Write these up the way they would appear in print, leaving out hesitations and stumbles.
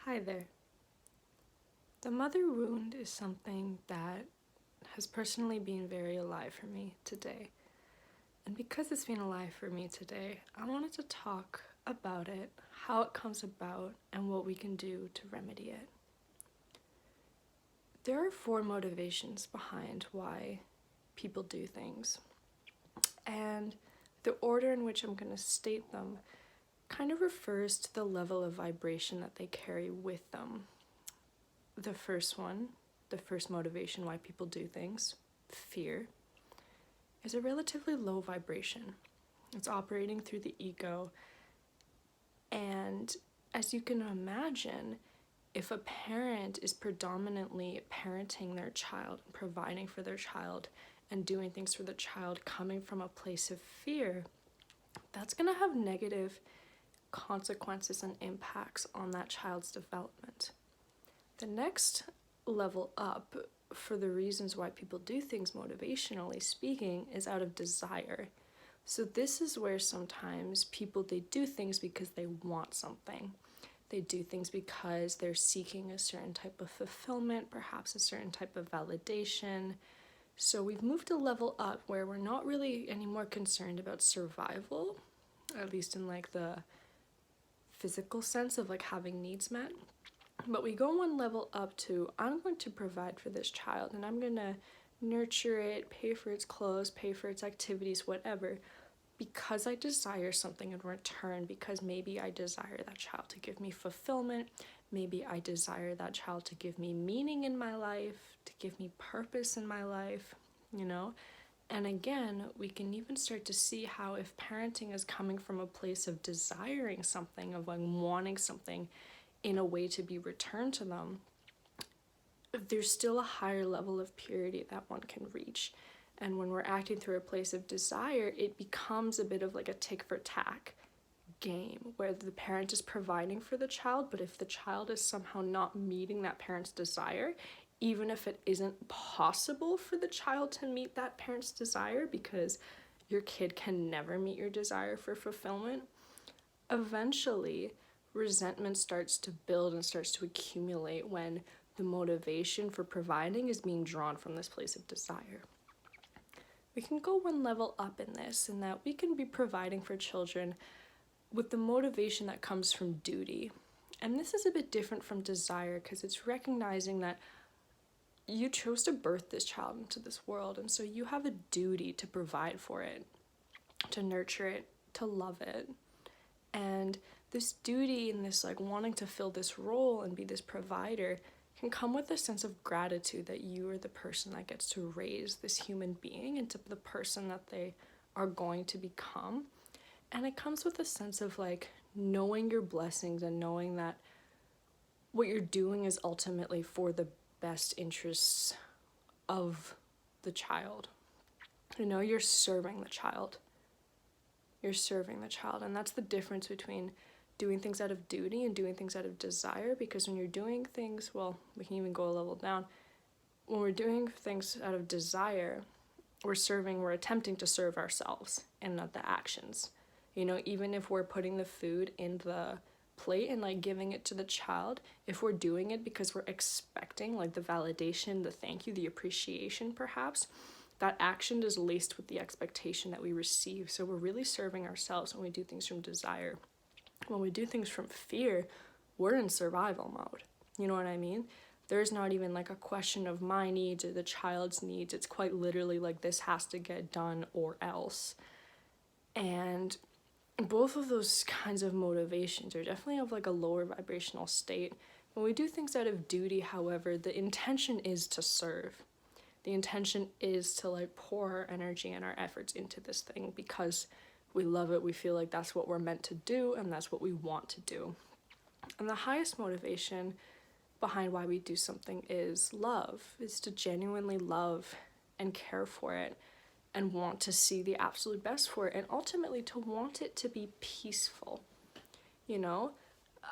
Hi there. The mother wound is something that has personally been very alive for me today. And because it's been alive for me today, I wanted to talk about it, how it comes about, and what we can do to remedy it. There are 4 motivations behind why people do things. And the order in which I'm going to state them kind of refers to the level of vibration that they carry with them. The first one, the first motivation why people do things, fear, is a relatively low vibration. It's operating through the ego. And as you can imagine, if a parent is predominantly parenting their child, providing for their child, and doing things for the child coming from a place of fear, that's going to have negative consequences and impacts on that child's development. The next level up for the reasons why people do things motivationally speaking is out of desire. So this is where sometimes they do things because they want something. They do things because they're seeking a certain type of fulfillment, perhaps a certain type of validation. So we've moved a level up where we're not really anymore concerned about survival, at least in like the physical sense of like having needs met. But we go one level up to, I'm going to provide for this child and I'm going to nurture it, pay for its clothes, pay for its activities, whatever, because I desire something in return, because maybe I desire that child to give me fulfillment, maybe I desire that child to give me meaning in my life, to give me purpose in my life, you know? And again, we can even start to see how if parenting is coming from a place of desiring something, of like wanting something in a way to be returned to them, there's still a higher level of purity that one can reach. And when we're acting through a place of desire, it becomes a bit of like a tick for tack game where the parent is providing for the child, but if the child is somehow not meeting that parent's desire, even if it isn't possible for the child to meet that parent's desire, because your kid can never meet your desire for fulfillment, eventually resentment starts to build and starts to accumulate when the motivation for providing is being drawn from this place of desire. We can go one level up in this, in that we can be providing for children with the motivation that comes from duty. And this is a bit different from desire because it's recognizing that you chose to birth this child into this world, and so you have a duty to provide for it, to nurture it, to love it. And this duty and this like wanting to fill this role and be this provider can come with a sense of gratitude that you are the person that gets to raise this human being into the person that they are going to become. And it comes with a sense of like knowing your blessings and knowing that what you're doing is ultimately for the best interests of the child. You know, you're serving the child. You're serving the child. And that's the difference between doing things out of duty and doing things out of desire, because when you're doing things, well, we can even go a level down. When we're doing things out of desire, we're attempting to serve ourselves and not the actions. You know, even if we're putting the food in the plate and like giving it to the child, if we're doing it because we're expecting like the validation, the thank you, the appreciation perhaps, that action is laced with the expectation that we receive. So we're really serving ourselves when we do things from desire. When we do things from fear, we're in survival mode. You know what I mean? There's not even like a question of my needs or the child's needs. It's quite literally like this has to get done or else. And both of those kinds of motivations are definitely of like a lower vibrational state. When we do things out of duty, however, the intention is to serve. The intention is to like pour our energy and our efforts into this thing because we love it, we feel like that's what we're meant to do, and that's what we want to do. And the highest motivation behind why we do something is love, is to genuinely love and care for it and want to see the absolute best for it, and ultimately to want it to be peaceful. You know,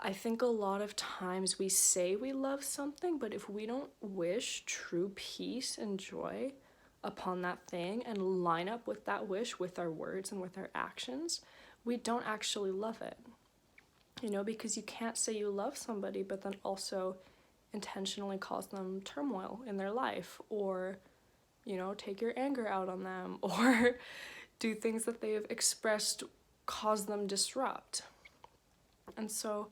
I think a lot of times we say we love something, but if we don't wish true peace and joy upon that thing and line up with that wish with our words and with our actions, we don't actually love it. because you can't say you love somebody but then also intentionally cause them turmoil in their life, or take your anger out on them, or do things that they have expressed cause them disrupt. And so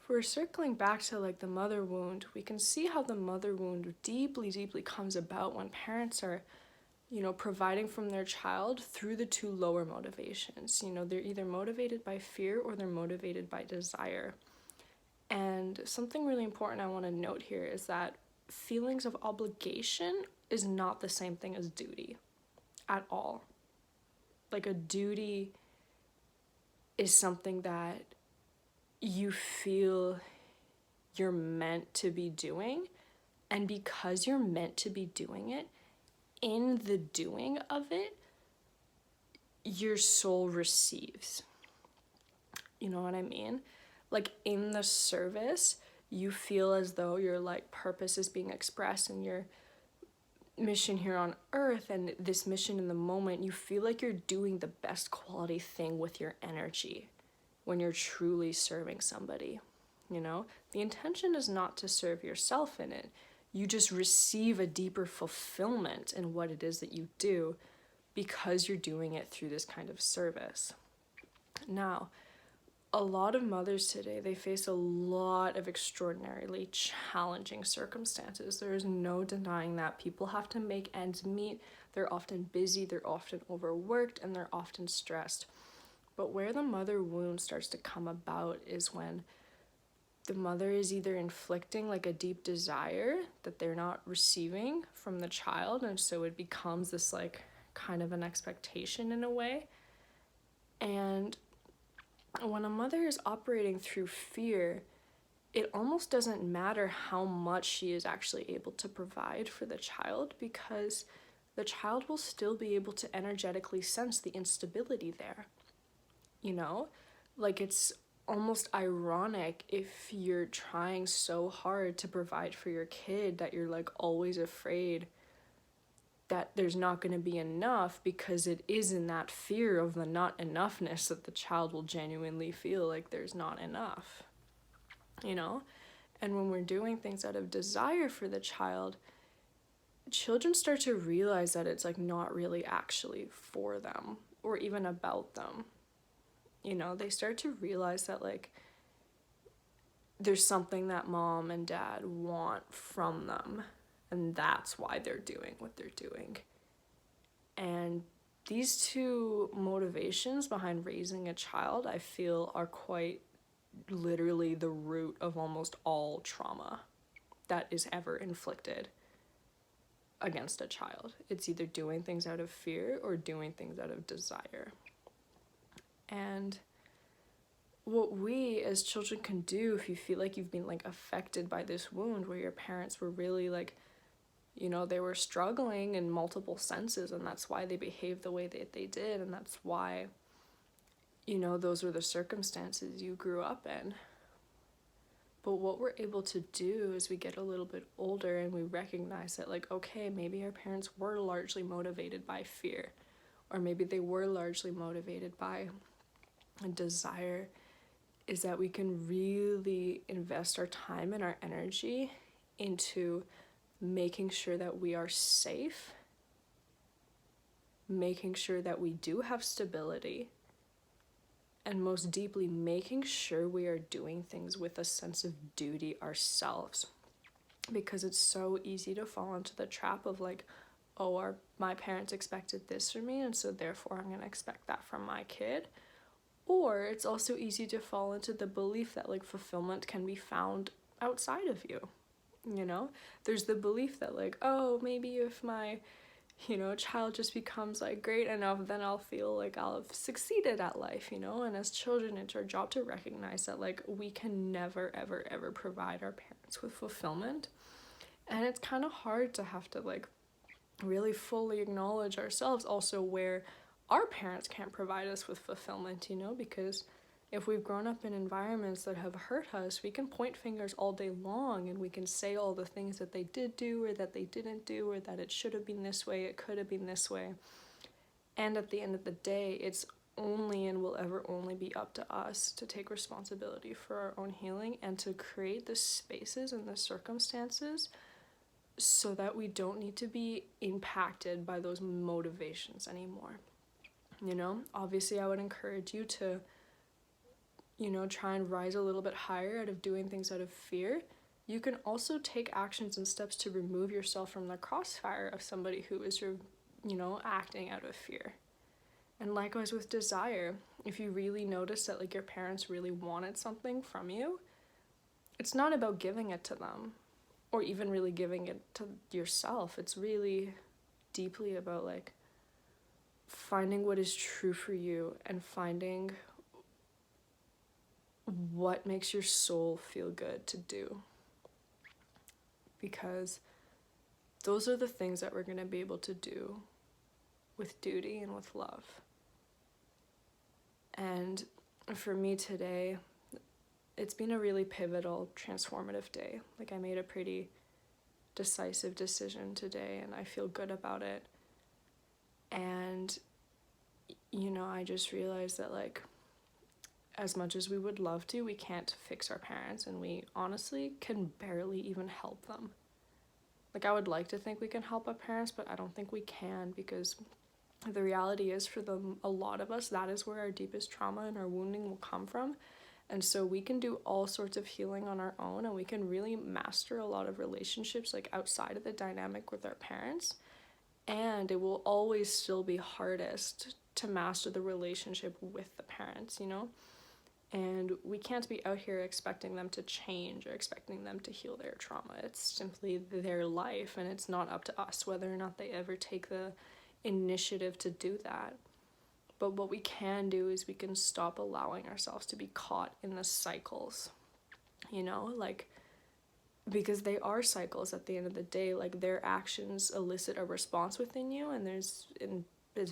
if we're circling back to like the mother wound, we can see how the mother wound deeply, deeply comes about when parents are, providing from their child through the two lower motivations. They're either motivated by fear or they're motivated by desire. And something really important I want to note here is that feelings of obligation is not the same thing as duty at all. Like, a duty is something that you feel you're meant to be doing, and because you're meant to be doing it, in the doing of it, your soul receives. You know what I mean? Like, in the service, you feel as though your like purpose is being expressed and your mission here on earth, and this mission in the moment, you feel like you're doing the best quality thing with your energy when you're truly serving somebody. The intention is not to serve yourself in it. You just receive a deeper fulfillment in what it is that you do because you're doing it through this kind of service. Now, a lot of mothers today, they face a lot of extraordinarily challenging circumstances. There is no denying that. People have to make ends meet. They're often busy, they're often overworked, and they're often stressed. But where the mother wound starts to come about is when the mother is either inflicting like a deep desire that they're not receiving from the child, and so it becomes this like kind of an expectation in a way. And when a mother is operating through fear, it almost doesn't matter how much she is actually able to provide for the child, because the child will still be able to energetically sense the instability there. Like, it's almost ironic if you're trying so hard to provide for your kid that you're like always afraid that there's not going to be enough, because it is in that fear of the not enoughness that the child will genuinely feel like there's not enough, And when we're doing things out of desire for the child, children start to realize that it's like not really actually for them or even about them. They start to realize that like there's something that mom and dad want from them, and that's why they're doing what they're doing. And these two motivations behind raising a child, I feel, are quite literally the root of almost all trauma that is ever inflicted against a child. It's either doing things out of fear or doing things out of desire. And what we as children can do, if you feel like you've been like affected by this wound where your parents were really like, they were struggling in multiple senses, and that's why they behaved the way that they did, and that's why, those were the circumstances you grew up in. But what we're able to do as we get a little bit older and we recognize that, like, okay, maybe our parents were largely motivated by fear, or maybe they were largely motivated by a desire, is that we can really invest our time and our energy into making sure that we are safe, making sure that we do have stability, and most deeply making sure we are doing things with a sense of duty ourselves. Because it's so easy to fall into the trap of like, oh, my parents expected this from me, and so therefore I'm going to expect that from my kid. Or it's also easy to fall into the belief that like fulfillment can be found outside of you. There's the belief that like, oh, maybe if my, child just becomes like great enough, then I'll feel like I'll have succeeded at life, And as children, it's our job to recognize that like we can never, ever, ever provide our parents with fulfillment. And it's kind of hard to have to like really fully acknowledge ourselves also where our parents can't provide us with fulfillment, because if we've grown up in environments that have hurt us, we can point fingers all day long and we can say all the things that they did do or that they didn't do, or that it should have been this way, it could have been this way. And at the end of the day, it's only and will ever only be up to us to take responsibility for our own healing and to create the spaces and the circumstances so that we don't need to be impacted by those motivations anymore. You know, obviously I would encourage you to, you know, try and rise a little bit higher out of doing things out of fear. You can also take actions and steps to remove yourself from the crossfire of somebody who is, you know, acting out of fear. And likewise with desire, if you really notice that like your parents really wanted something from you, it's not about giving it to them or even really giving it to yourself. It's really deeply about like finding what is true for you and finding what makes your soul feel good to do. Because those are the things that we're going to be able to do with duty and with love. And for me today, it's been a really pivotal, transformative day. Like I made a pretty decisive decision today and I feel good about it. And, you know, I just realized that like, as much as we would love to, we can't fix our parents, and we honestly can barely even help them. Like I would like to think we can help our parents, but I don't think we can, because the reality is for a lot of us, that is where our deepest trauma and our wounding will come from. And so we can do all sorts of healing on our own, and we can really master a lot of relationships like outside of the dynamic with our parents. And it will always still be hardest to master the relationship with the parents, you know? And we can't be out here expecting them to change or expecting them to heal their trauma. It's simply their life, and it's not up to us whether or not they ever take the initiative to do that. But what we can do is we can stop allowing ourselves to be caught in the cycles, you know, like, because they are cycles at the end of the day. Like their actions elicit a response within you, and is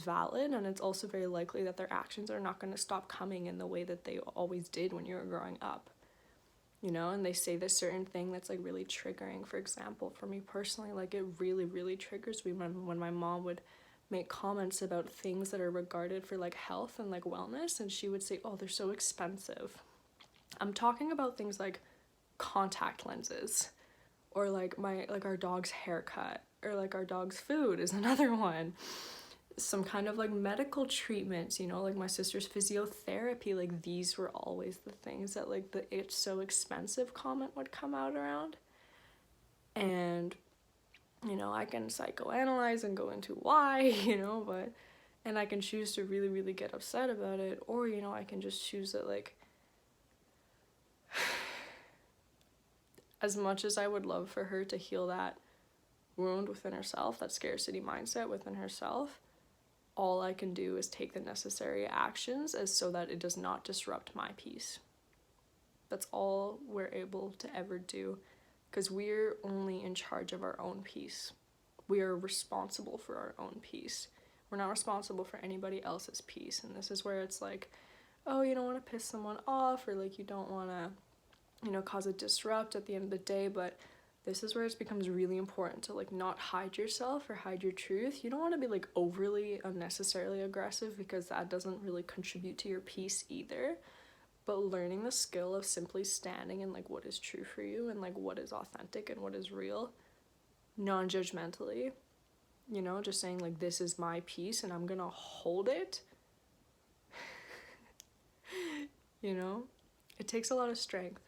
valid, and it's also very likely that their actions are not going to stop coming in the way that they always did when you were growing up, you know. And they say this certain thing that's like really triggering. For example, for me personally, like it really triggers me when my mom would make comments about things that are regarded for like health and like wellness, and she would say, oh, they're so expensive. I'm talking about things like contact lenses, or like our dog's haircut, or like our dog's food is another one. Some kind of like medical treatments, you know, like my sister's physiotherapy. Like these were always the things that like the "it's so expensive" comment would come out around. And, you know, I can psychoanalyze and go into why, you know, and I can choose to really get upset about it, or, you know, I can just choose that like as much as I would love for her to heal that wound within herself, that scarcity mindset within herself, all I can do is take the necessary actions as so that it does not disrupt my peace. That's all we're able to ever do, because we're only in charge of our own peace. We are responsible for our own peace. We're not responsible for anybody else's peace. And this is where it's like, oh, you don't want to piss someone off, or like you don't want to, you know, cause a disrupt at the end of the day. But this is where it becomes really important to like not hide yourself or hide your truth. You don't want to be like overly unnecessarily aggressive, because that doesn't really contribute to your peace either. But learning the skill of simply standing in like what is true for you and like what is authentic and what is real, non-judgmentally, you know, just saying like, this is my peace and I'm gonna hold it. You know, it takes a lot of strength.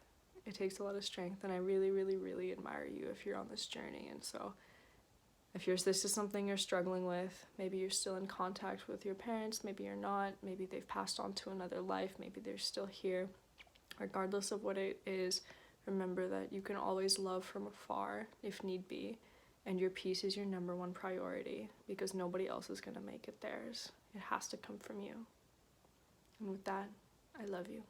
It takes a lot of strength, and I really admire you if you're on this journey. And so if this is something you're struggling with, maybe you're still in contact with your parents, maybe you're not, maybe they've passed on to another life, maybe they're still here. Regardless of what it is, remember that you can always love from afar if need be, and your peace is your number one priority, because nobody else is going to make it theirs. It has to come from you. And with that, I love you.